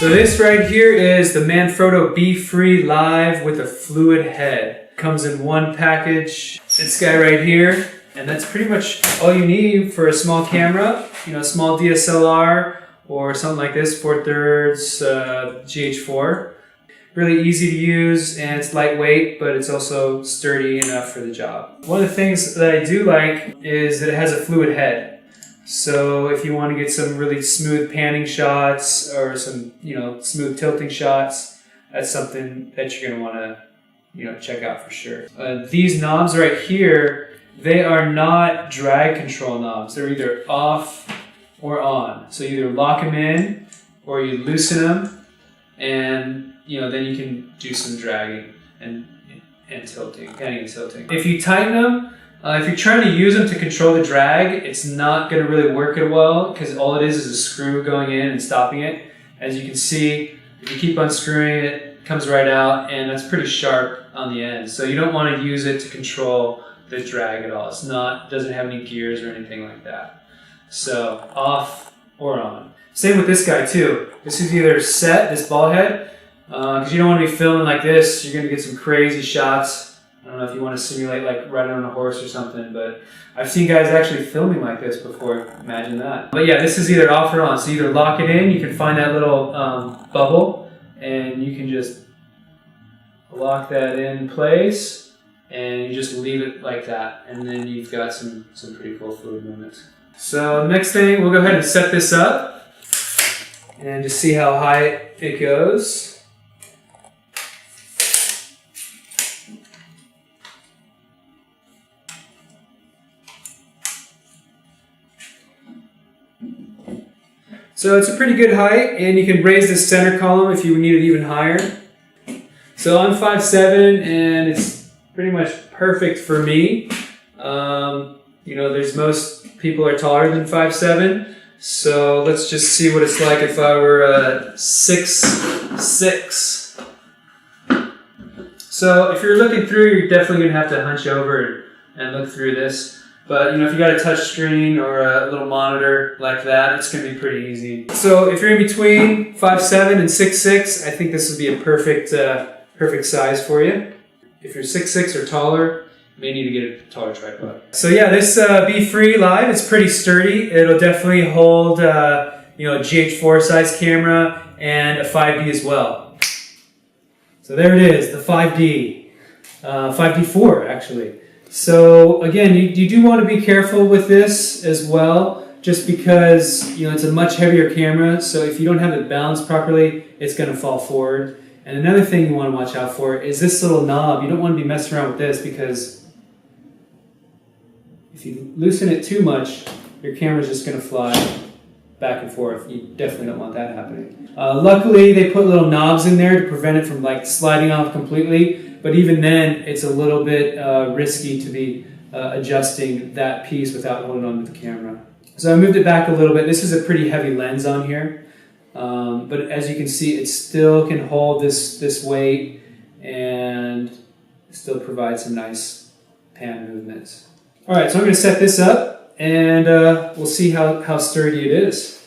So this right here is the Manfrotto BeFree Live with a fluid head. Comes in one package. This guy right here, and that's pretty much all you need for a small camera. You know, a small DSLR or something like this, 4/3 GH4. Really easy to use, and it's lightweight, but it's also sturdy enough for the job. One of the things that I do like is that it has a fluid head. So if you want to get some really smooth panning shots or some, you know, smooth tilting shots, that's something that you're going to want to, you know, check out for sure. These knobs right here, they are not drag control knobs. They're either off or on. So you either lock them in or you loosen them, and you know, then you can do some dragging and tilting, panning and tilting. If you tighten them, if you're trying to use them to control the drag, it's not going to really work it well, because all it is a screw going in and stopping it. As you can see, if you keep unscrewing it, it comes right out, and that's pretty sharp on the end. So you don't want to use it to control the drag at all. It's not, doesn't have any gears or anything like that. So off or on. Same with this guy too. This is either set, this ball head, because you don't want to be filming like this. You're going to get some crazy shots. I don't know if you want to simulate like riding on a horse or something, but I've seen guys actually filming like this before. Imagine that. But yeah, this is either off or on. So either lock it in, you can find that little bubble, and you can just lock that in place, and you just leave it like that, and then you've got some pretty cool fluid movements. So next thing, we'll go ahead and set this up and just see how high it goes. So it's a pretty good height, and you can raise this center column if you need it even higher. So I'm 5'7", and it's pretty much perfect for me. You know, there's most people are taller than 5'7", so let's just see what it's like if I were 6'6". So if you're looking through, you're definitely gonna have to hunch over and look through this. But you know, if you got a touch screen or a little monitor like that, it's gonna be pretty easy. So if you're in between 5'7" and 6'6", I think this would be a perfect size for you. If you're 6'6" or taller, you may need to get a taller tripod. So yeah, this BeFree Live is pretty sturdy. It'll definitely hold you know, a GH4 size camera and a 5D as well. So there it is, the 5D, 5D4 actually. So again, you do want to be careful with this as well, just because, you know, it's a much heavier camera, so if you don't have it balanced properly, it's going to fall forward. And another thing you want to watch out for is this little knob. You don't want to be messing around with this, because if you loosen it too much, your camera's just going to fly back and forth. You definitely don't want that happening. Luckily, they put little knobs in there to prevent it from like sliding off completely. But even then, it's a little bit risky to be adjusting that piece without holding on to the camera. So I moved it back a little bit. This is a pretty heavy lens on here. But as you can see, it still can hold this weight and still provide some nice pan movements. All right, so I'm going to set this up, and we'll see how sturdy it is.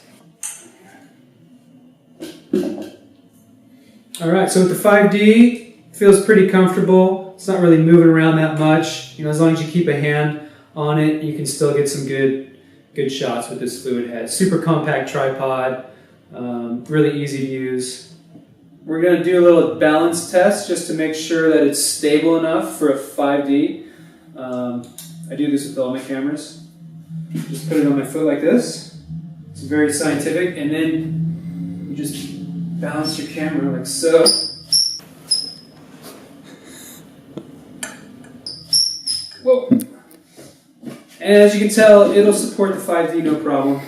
All right, so with the 5D, feels pretty comfortable. It's not really moving around that much. You know, as long as you keep a hand on it, you can still get some good shots with this fluid head. Super compact tripod, really easy to use. We're going to do a little balance test just to make sure that it's stable enough for a 5D. I do this with all my cameras. Just put it on my foot like this. It's very scientific, and then you just balance your camera like so. Whoa. And as you can tell, it'll support the 5D no problem.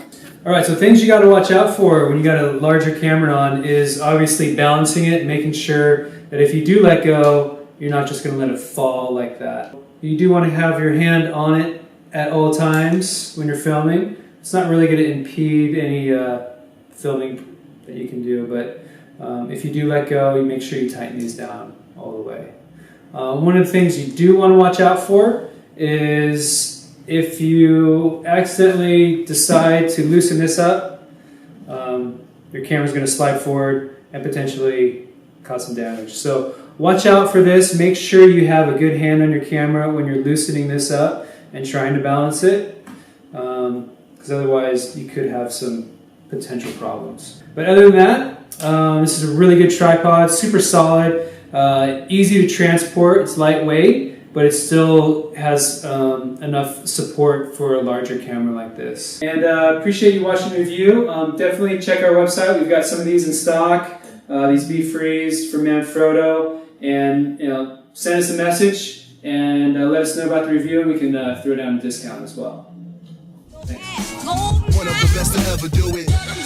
Alright, so things you got to watch out for when you got a larger camera on is obviously balancing it and making sure that if you do let go, you're not just going to let it fall like that. You do want to have your hand on it at all times when you're filming. It's not really going to impede any filming that you can do, but if you do let go, you make sure you tighten these down all the way. One of the things you do want to watch out for is if you accidentally decide to loosen this up, your camera's going to slide forward and potentially cause some damage. So watch out for this. Make sure you have a good hand on your camera when you're loosening this up and trying to balance it, because otherwise you could have some potential problems. But other than that, this is a really good tripod, super solid, easy to transport. It's lightweight, but it still has enough support for a larger camera like this. And appreciate you watching the review. Definitely check our website. We've got some of these in stock, these BeFrees from Manfrotto, and send us a message and let us know about the review, and we can throw down a discount as well. Thanks. One of the best to ever do it.